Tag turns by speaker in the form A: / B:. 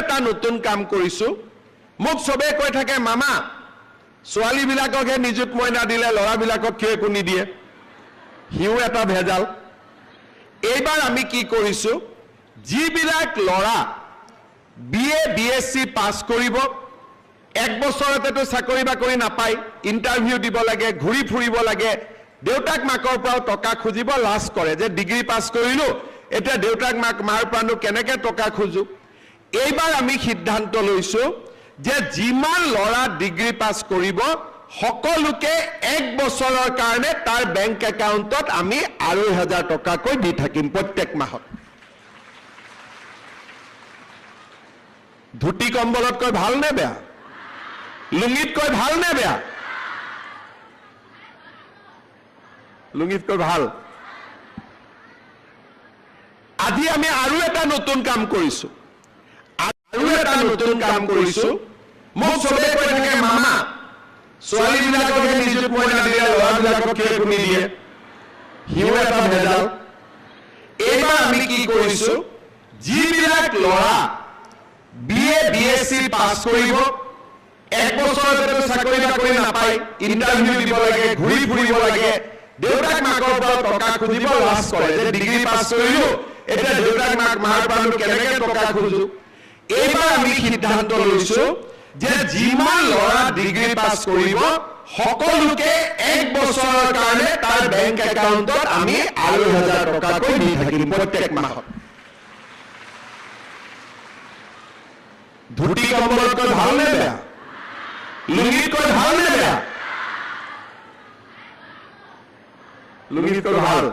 A: এটা নতুন কাম কৰিছো মোক সবে কৈ থাকে মামা ছোৱালী বিলাককহে নিযুত মইনা দিলে ল'ৰাবিলাকক কিয় একো নিদিয়ে হিউ এটা ভেজাল এইবাৰ আমি কি কৰিছো যিবিলাক ল'ৰা বিএ বিএসসি পাস কৰিব এক বছৰতেতো চাকৰি বাকৰি নাপায় ইন্টাৰভিউ দিব লাগে ঘুৰি ফুৰিব লাগে দেউতাক মাকৰ পৰা টকা খুজিব লাজ কৰে যে ডিগ্ৰী পাস কৰিলো এটা দেউতাক মাৰ পৰা কেনেকে টকা খুজু এইবাৰ আমি সিদ্ধান্ত লৈছো যে যিমান ল'ৰা ডিগ্ৰী পাস কৰিব সকলোকে এক বছৰৰ কাৰণে তাৰ বেংক একাউণ্টত আমি ২,৫০০ টকাকৈ দি থাকিম প্ৰত্যেক মাহত ধুতি কম্বলতকৈ ভাল নে বেয়া লুঙিতকৈ ভাল নে বেয়া লুঙিতকৈ ভাল আজি আমি আৰু এটা নতুন কাম কৰিছো মোক সবে কৈ থাকে মামা ছোৱালী বিলাককহে নিযুত মইনা দিলে ল'ৰাবিলাকক কিয় একো নিদিয়ে হিউ এটা ভেজাল এইবাৰ আমি কি কৰিছো যিবিলাক ল'ৰা বিএ বিএসসি পাস কৰিব এক বছৰতে চাকৰি বাকৰি নাপায় ইন্টাৰভিউ দিব লাগে ঘুৰি ফুৰিব লাগে দেউতাক মাকৰ পৰা টকা খুজিব লাজ কৰে যে ডিগ্ৰী পাস কৰিলো এটা দেউতাক মাৰ পৰা কেনেকে টকা খুজু এইবাৰ আমি সিদ্ধান্ত লৈছো যে যিমান ল'ৰা ডিগ্ৰী পাস কৰিব সকলোকে এক বছৰৰ কাৰণে তাৰ বেংক একাউণ্টত আমি ২,৫০০ টকাকৈ দি থাকিম প্ৰত্যেক মাহত ধুতি কম্বলতকৈ ভাল নে বেয়া লুঙিতকৈ ভাল নে বেয়া লুঙিতকৈ ভাল